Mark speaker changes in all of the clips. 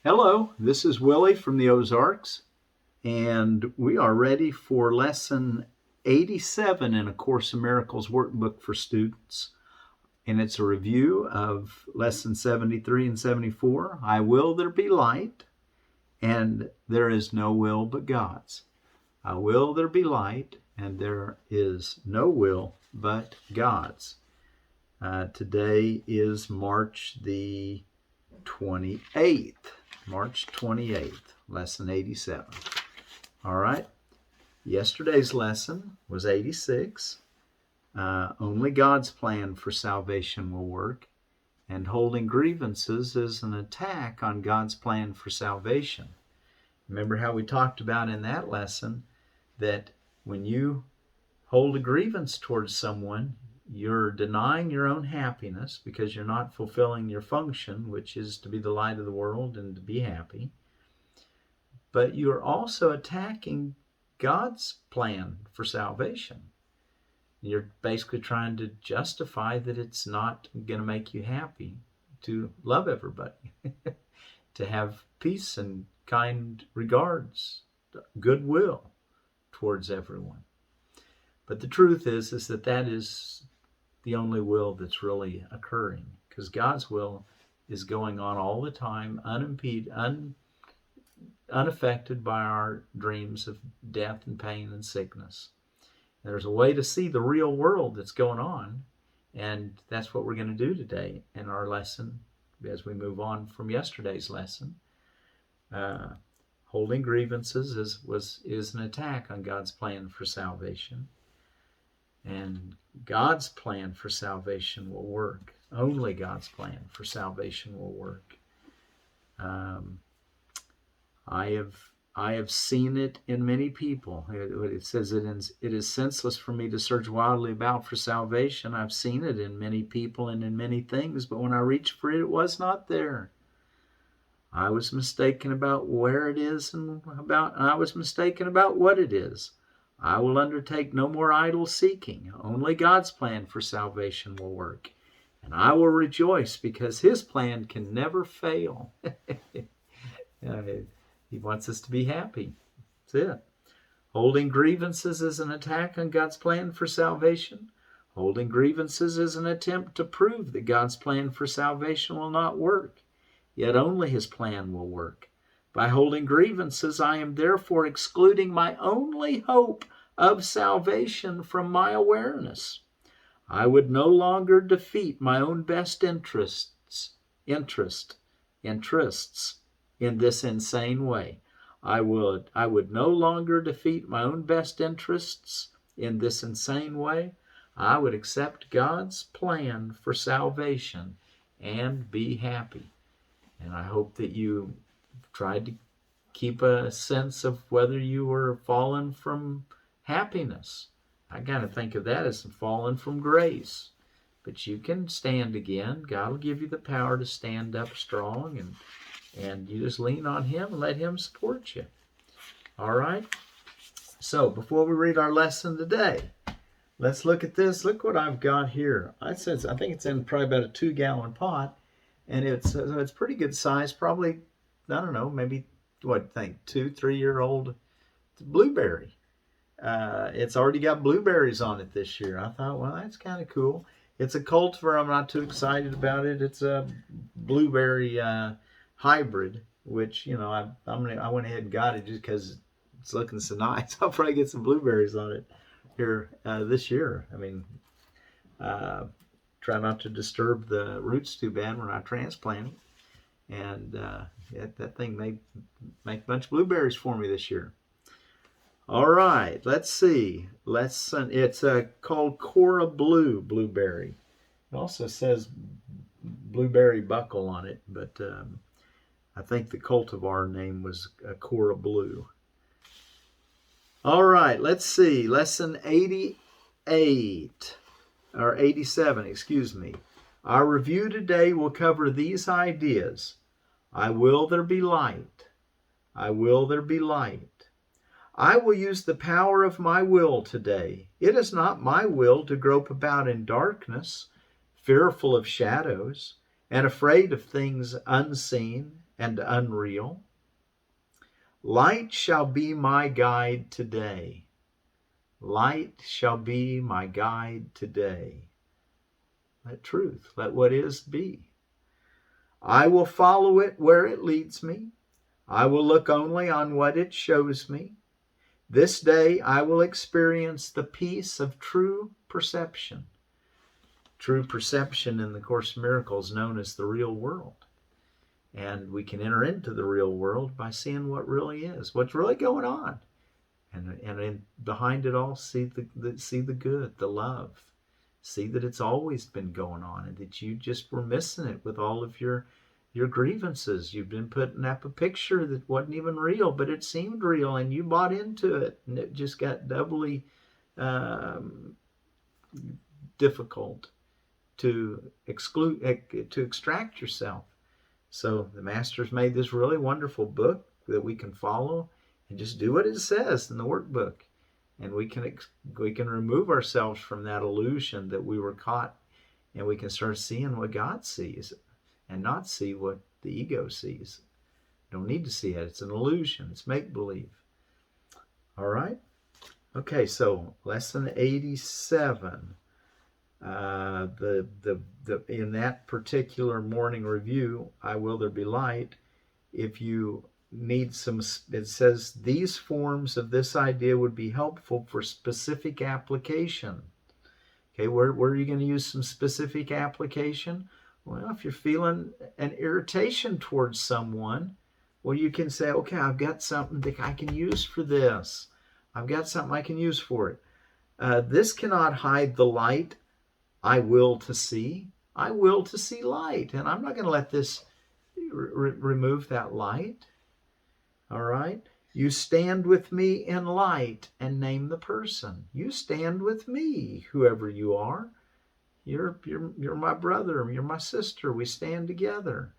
Speaker 1: Hello, this is Willie from the Ozarks, and we are ready for lesson 87 in A Course in Miracles workbook for students. And it's a review of lesson 73 and 74. I will there be light, and there is no will but God's. I will there be light, and there is no will but God's. Today is March the 28th. March 28th, lesson 87. All right. Yesterday's lesson was 86. Only God's plan for salvation will work. And holding grievances is an attack on God's plan for salvation. Remember how we talked about in that lesson that when you hold a grievance towards someone, you're denying your own happiness because you're not fulfilling your function, which is to be the light of the world and to be happy. But you're also attacking God's plan for salvation. You're basically trying to justify that it's not going to make you happy to love everybody, to have peace and kind regards, goodwill towards everyone. But the truth is that is the only will that's really occurring, because God's will is going on all the time, unimpeded, unaffected by our dreams of death and pain and sickness. There's a way to see the real world that's going on, and that's what we're going to do today in our lesson as we move on from yesterday's lesson. Holding grievances is an attack on God's plan for salvation. And God's plan for salvation will work. Only God's plan for salvation will work. I have seen it in many people. It says it is senseless for me to search wildly about for salvation. I've seen it in many people and in many things, but when I reached for it, it was not there. I was mistaken about where it is and I was mistaken about what it is. I will undertake no more idle seeking. Only God's plan for salvation will work. And I will rejoice because His plan can never fail. He wants us to be happy. That's it. Holding grievances is an attack on God's plan for salvation. Holding grievances is an attempt to prove that God's plan for salvation will not work. Yet only His plan will work. By holding grievances, I am therefore excluding my only hope of salvation from my awareness. I would no longer defeat my own best interests in this insane way. I would no longer defeat my own best interests in this insane way. I would accept God's plan for salvation and be happy. And I hope that you tried to keep a sense of whether you were fallen from happiness. I kind of think of that as fallen from grace. But you can stand again. God will give you the power to stand up strong, and you just lean on Him and let Him support you. All right? So before we read our lesson today, let's look at this. Look what I've got here. I think it's in probably about a 2-gallon pot, and it's pretty good size. Probably, I don't know, maybe 2-3-year-old blueberry. It's already got blueberries on it this year. I thought, well, that's kind of cool. It's a cultivar. I'm not too excited about it. It's a blueberry hybrid, which, I went ahead and got it just because it's looking so nice. I'll probably get some blueberries on it here this year. I mean, try not to disturb the roots too bad when I transplant it. And that thing may make a bunch of blueberries for me this year. All right, let's see. It's called Cora Blue blueberry. It also says blueberry buckle on it, but I think the cultivar name was Cora Blue. All right, let's see. Lesson 88, or 87, excuse me. Our review today will cover these ideas. I will there be light. I will there be light. I will use the power of my will today. It is not my will to grope about in darkness, fearful of shadows, and afraid of things unseen and unreal. Light shall be my guide today. Light shall be my guide today. Let truth, let what is be. I will follow it where it leads me. I will look only on what it shows me. This day I will experience the peace of true perception. True perception in the Course in Miracles is known as the real world. And we can enter into the real world by seeing what really is, what's really going on. And behind it all, see the good, the love. See that it's always been going on and that you just were missing it with all of your grievances. You've been putting up a picture that wasn't even real, but it seemed real and you bought into it, and it just got doubly difficult to extract yourself. So the Master's made this really wonderful book that we can follow and just do what it says in the workbook. And we can remove ourselves from that illusion that we were caught, and we can start seeing what God sees and not see what the ego sees. Don't need to see it. It's an illusion. It's make-believe. All right? Okay, so lesson 87. In that particular morning review, I Will There Be Light, if you need some, it says these forms of this idea would be helpful for specific application. Okay, where are you going to use some specific application? Well, if you're feeling an irritation towards someone, well, you can say, okay, I've got something that I can use for this. I've got something I can use for it. This cannot hide the light I will to see. I will to see light, and I'm not going to let this remove that light. All right? You stand with me in light and name the person. You stand with me, whoever you are. You're my brother, you're my sister. We stand together.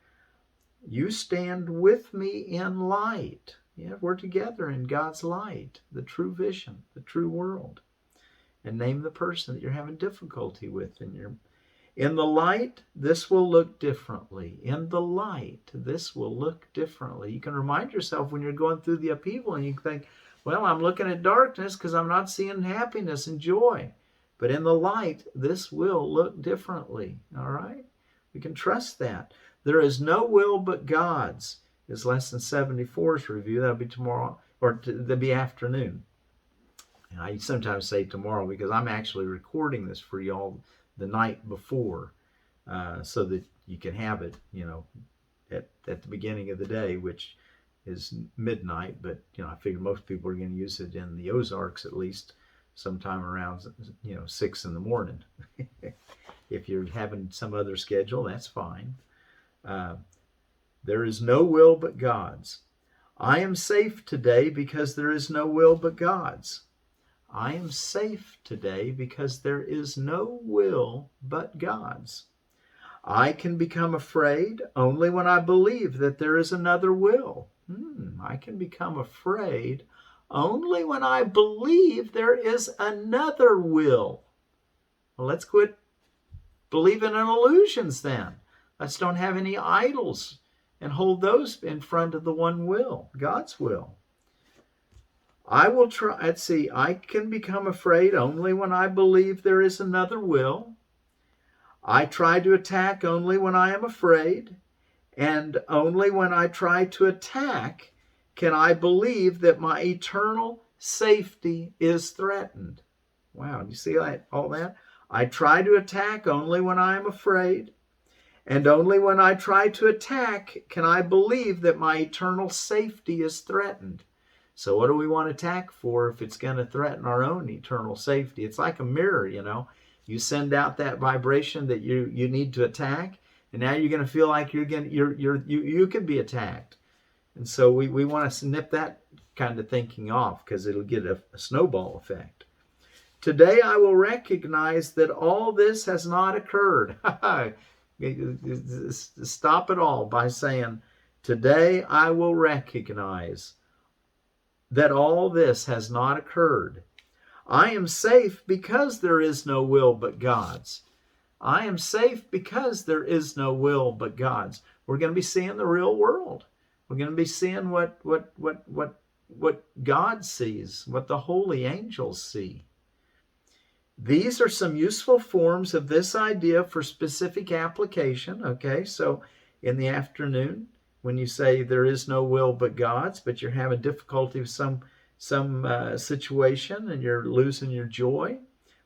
Speaker 1: You stand with me in light. Yeah, we're together in God's light, the true vision, the true world. And name the person that you're having difficulty with. In the light, this will look differently. In the light, this will look differently. You can remind yourself when you're going through the upheaval and you think, well, I'm looking at darkness because I'm not seeing happiness and joy. But in the light, this will look differently. All right? We can trust that. There is no will but God's is lesson 74's review. That'll be tomorrow, or that'll be afternoon. And I sometimes say tomorrow because I'm actually recording this for y'all the night before, so that you can have it, at the beginning of the day, which is midnight. But I figure most people are going to use it in the Ozarks at least sometime around 6 in the morning. If you're having some other schedule, that's fine. There is no will but God's. I am safe today because there is no will but God's. I am safe today because there is no will but God's. I can become afraid only when I believe that there is another will. I can become afraid only when I believe there is another will. Well, let's quit believing in illusions then. Let's don't have any idols and hold those in front of the one will, God's will. I can become afraid only when I believe there is another will. I try to attack only when I am afraid, and only when I try to attack can I believe that my eternal safety is threatened. Wow, do you see all that? I try to attack only when I am afraid, and only when I try to attack can I believe that my eternal safety is threatened. So what do we want to attack for if it's going to threaten our own eternal safety? It's like a mirror, You send out that vibration that you need to attack, and now you're going to feel like you could be attacked. And so we want to snip that kind of thinking off because it'll get a snowball effect. Today I will recognize that all this has not occurred. Stop it all by saying, today I will recognize that all this has not occurred. I am safe because there is no will but God's. I am safe because there is no will but God's. We're going to be seeing the real world. We're going to be seeing what God sees, what the holy angels see. These are some useful forms of this idea for specific application. Okay, so in the afternoon, when you say there is no will but God's, but you're having difficulty with some situation and you're losing your joy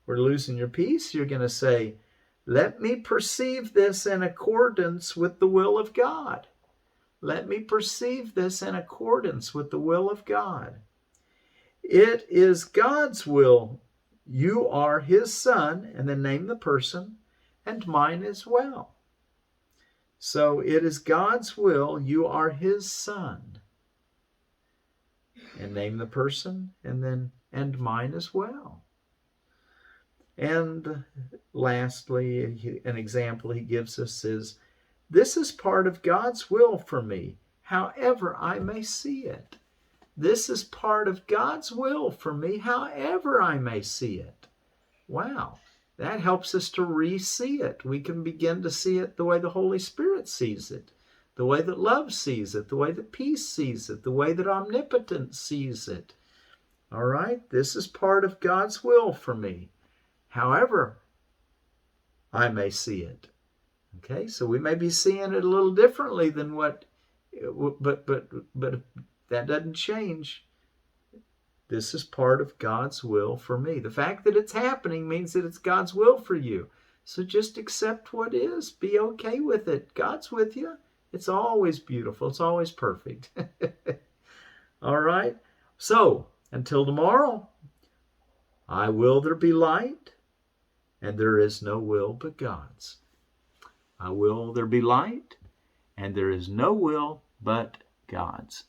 Speaker 1: or losing your peace, you're going to say, let me perceive this in accordance with the will of God. Let me perceive this in accordance with the will of God. It is God's will. You are his son, and then name the person, and mine as well. So it is God's will. You are his son, and name the person, and mine as well. And lastly, an example he gives us is, this is part of God's will for me, however I may see it. This is part of God's will for me, however I may see it. Wow, that helps us to re-see it. We can begin to see it the way the Holy Spirit sees it, the way that love sees it, the way that peace sees it, the way that omnipotence sees it. All right, this is part of God's will for me, however I may see it. Okay, so we may be seeing it a little differently than what, but that doesn't change. This is part of God's will for me. The fact that it's happening means that it's God's will for you. So just accept what is. Be okay with it. God's with you. It's always beautiful. It's always perfect. All right. So until tomorrow, I will there be light, and there is no will but God's. I will there be light, and there is no will but God's.